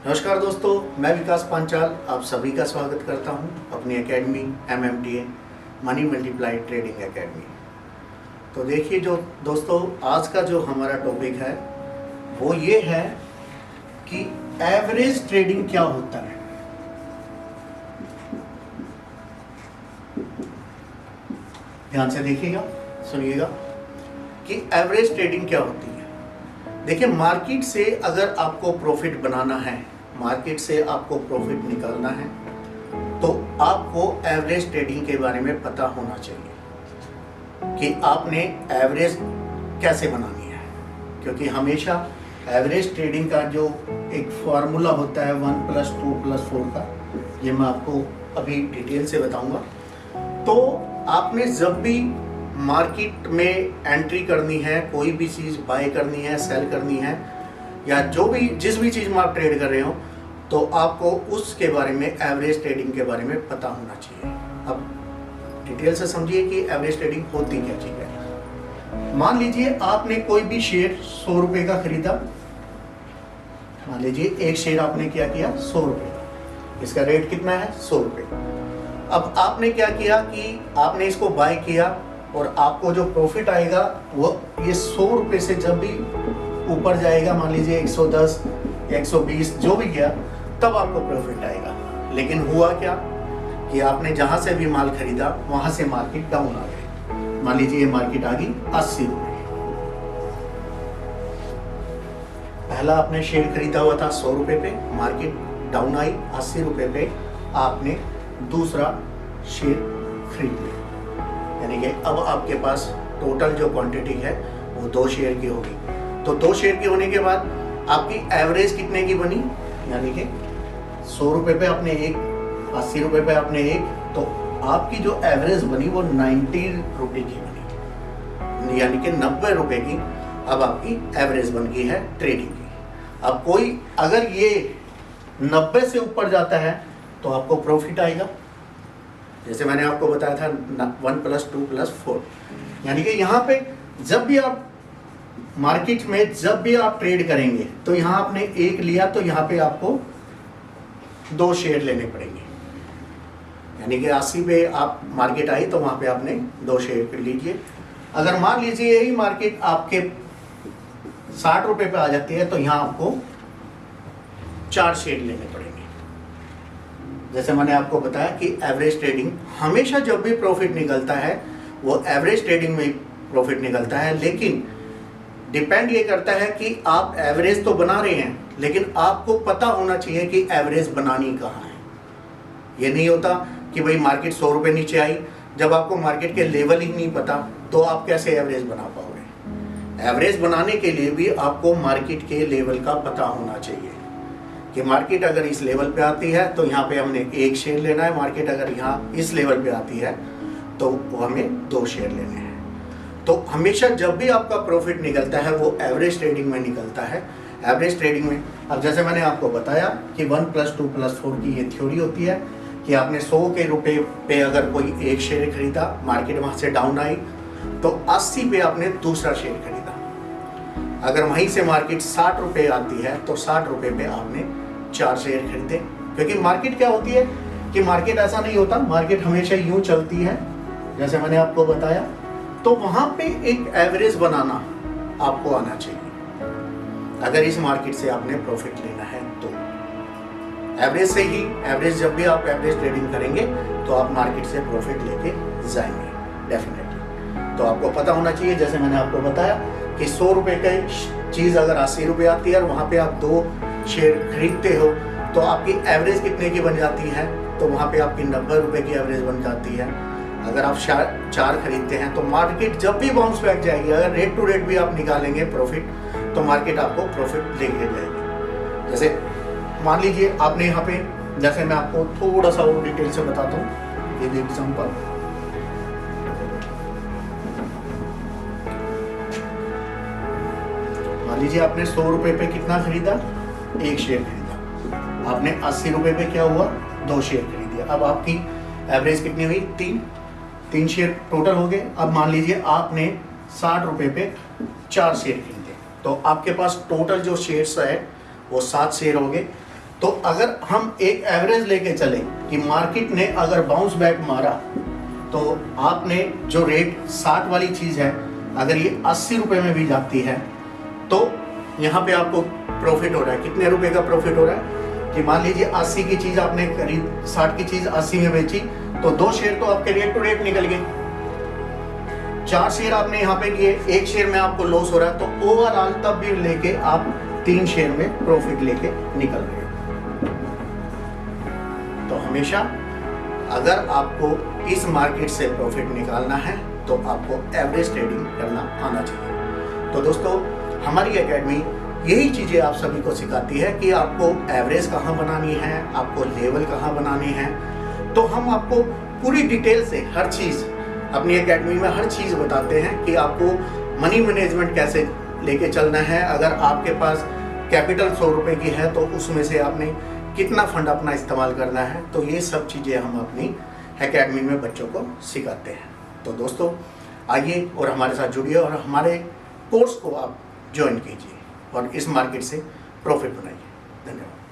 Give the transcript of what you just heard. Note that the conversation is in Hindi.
नमस्कार दोस्तों, मैं विकास पांचाल आप सभी का स्वागत करता हूं अपनी academy MMTA money multiply trading academy. तो देखिए जो दोस्तों, आज का जो हमारा टॉपिक है वो ये है कि एवरेज ट्रेडिंग क्या होता है। ध्यान से देखिएगा, सुनिएगा कि एवरेज ट्रेडिंग क्या होती है। देखिए, मार्केट से अगर आपको प्रॉफिट बनाना है, मार्केट से आपको प्रॉफिट निकालना है, तो आपको एवरेज ट्रेडिंग के बारे में पता होना चाहिए कि आपने एवरेज कैसे बनानी है। क्योंकि हमेशा एवरेज ट्रेडिंग का जो एक फॉर्मूला होता है 1+2+4 का, ये मैं आपको अभी डिटेल से बताऊंगा। तो आपने जब भी मार्केट में एंट्री करनी है, कोई भी चीज़ बाय करनी है, सेल करनी है, या जिस भी चीज़ में आप ट्रेड कर रहे हो, तो आपको उसके बारे में, एवरेज ट्रेडिंग के बारे में पता होना चाहिए। अब डिटेल से समझिए कि एवरेज ट्रेडिंग होती क्या चीज़ है। मान लीजिए आपने कोई भी शेयर 100 रुपये का खरीदा। मान लीजिए एक शेयर आपने क्या किया, 100 रुपये का, इसका रेट कितना है, 100 रुपये। अब आपने क्या किया कि आपने इसको बाय किया और आपको जो प्रॉफिट आएगा वो ये 100 रुपये से जब भी ऊपर जाएगा, मान लीजिए 110 या 120 जो भी गया, तब आपको प्रॉफिट आएगा। लेकिन हुआ क्या कि आपने जहां से भी माल खरीदा वहां से मार्केट डाउन आ गई। मान लीजिए ये मार्केट आ गई 80 रुपये। पहला आपने शेयर खरीदा हुआ था 100 रुपये पे, मार्केट डाउन आई 80 रुपये पे, आपने दूसरा शेयर खरीद लिया। यानी कि अब आपके पास टोटल जो क्वांटिटी है वो 2 शेयर की होगी। तो 2 शेयर की होने के बाद आपकी एवरेज कितने की बनी, यानी कि 100 रुपये पे आपने एक, 80 रुपये पे आपने एक, तो आपकी जो एवरेज बनी वो 90 रुपये की बनी, यानी कि 90 रुपये की अब आपकी एवरेज बन गई है ट्रेडिंग की। अब कोई अगर ये 90 से ऊपर जाता है तो आपको प्रॉफिट आएगा। जैसे मैंने आपको बताया था 1+2+4, यानी कि यहाँ पे जब भी आप मार्केट में जब भी आप ट्रेड करेंगे तो यहाँ आपने एक लिया तो यहाँ पे आपको 2 शेयर लेने पड़ेंगे। यानी कि 80 पे आप मार्केट आई तो वहाँ पे आपने 2 शेयर कर लीजिए। अगर मान लीजिए यही मार्केट आपके 60 रुपये पे आ जाती है तो यहाँ आपको 4 शेयर लेने पड़ेंगे। जैसे मैंने आपको बताया कि एवरेज ट्रेडिंग हमेशा जब भी प्रॉफिट निकलता है वो एवरेज ट्रेडिंग में प्रॉफिट निकलता है। लेकिन डिपेंड ये करता है कि आप एवरेज तो बना रहे हैं, लेकिन आपको पता होना चाहिए कि एवरेज बनानी कहाँ है। ये नहीं होता कि भाई मार्केट 100 रुपये नीचे आई, जब आपको मार्केट के लेवल ही नहीं पता तो आप कैसे एवरेज बना पाओगे। एवरेज बनाने के लिए भी आपको मार्केट के लेवल का पता होना चाहिए कि मार्केट अगर इस लेवल पे आती है तो यहाँ पे हमने 1 शेयर लेना है, मार्केट अगर यहाँ इस लेवल पे आती है तो हमें 2 शेयर लेने हैं। तो हमेशा जब भी आपका प्रॉफिट निकलता है वो एवरेज ट्रेडिंग में निकलता है। एवरेज ट्रेडिंग में अब जैसे मैंने आपको बताया कि 1+2+4 की ये थ्योरी होती है कि आपने 100 के रुपये पे अगर कोई एक शेयर खरीदा, मार्केट वहाँ से डाउन आई तो 80 पे आपने दूसरा शेयर खरीदा। अगर वहीं से मार्केट 60 रुपये आती है तो 60 रुपये पे आपने 4 शेयर खरीदे। क्योंकि मार्केट क्या होती है कि मार्केट ऐसा नहीं होता, मार्केट हमेशा यूं चलती है जैसे मैंने आपको बताया। तो वहां पे एक एवरेज बनाना आपको आना चाहिए अगर इस मार्केट से आपने प्रॉफिट लेना है तो। एवरेज से ही, एवरेज जब भी आप एवरेज ट्रेडिंग करेंगे तो आप मार्केट से प्रॉफिट लेके जाएंगे डेफिनेटली। तो आपको पता होना चाहिए, जैसे मैंने आपको बताया कि 100 रुपये की चीज़ अगर 80 रुपये आती है और वहाँ पे आप 2 शेयर खरीदते हो तो आपकी एवरेज कितने की बन जाती है, तो वहाँ पे आपकी 90 रुपये की एवरेज बन जाती है। अगर आप 4 खरीदते हैं तो मार्केट जब भी बाउंस बैक जाएगी, अगर रेट टू रेट भी आप निकालेंगे प्रॉफिट, तो मार्केट आपको प्रॉफिट लेके जाएगी। जैसे मान लीजिए आपने यहाँ पे, जैसे मैं आपको थोड़ा सा और डिटेल से बताता हूँ, ये भी एग्जाम्पल। मान लीजिए आपने 100 रुपये पे कितना खरीदा, 1 शेयर खरीदा। आपने 80 रुपये पे क्या हुआ, 2 शेयर खरीदिया। अब आपकी एवरेज कितनी हुई, 3 शेयर टोटल हो गए। अब मान लीजिए आपने 60 रुपये पे 4 शेयर खरीदे, तो आपके पास टोटल जो शेयर्स है वो 7 शेयर हो गए। तो अगर हम एक एवरेज लेके चले कि मार्केट ने अगर बाउंस बैक मारा तो आपने जो रेट 60 वाली चीज़ है अगर ये 80 रुपये में भी जाती है तो यहाँ पे आपको प्रॉफिट हो रहा है। कितने रुपए का प्रॉफिट हो रहा है कि मान लीजिए 80 की चीज़ आपने खरीद 60 की चीज़ 80 में बेची तो 2 शेयर तो आपके रेट टू रेट निकल गए। 4 शेयर आपने यहाँ पे लिए, 1 शेयर में आपको लॉस हो रहा है तो ओवरऑल तब भी लेके आप 3 शेयर में प्रॉफिट लेके निकल रहे हो। तो हमेशा अगर आपको इस मार्केट से प्रॉफिट निकालना है तो आपको एवरेज ट्रेडिंग करना आना चाहिए। तो दोस्तों हमारी एकेडमी यही चीज़ें आप सभी को सिखाती है कि आपको एवरेज कहाँ बनानी है, आपको लेवल कहाँ बनानी है। तो हम आपको पूरी डिटेल से हर चीज़ अपनी एकेडमी में हर चीज़ बताते हैं कि आपको मनी मैनेजमेंट कैसे लेके चलना है। अगर आपके पास कैपिटल 100 रुपये की है तो उसमें से आपने कितना फंड अपना इस्तेमाल करना है, तो ये सब चीज़ें हम अपनी एकेडमी में बच्चों को सिखाते हैं। तो दोस्तों आइए और हमारे साथ जुड़िए और हमारे कोर्स को आप ज्वाइन कीजिए और इस मार्केट से प्रॉफिट बनाइए। धन्यवाद।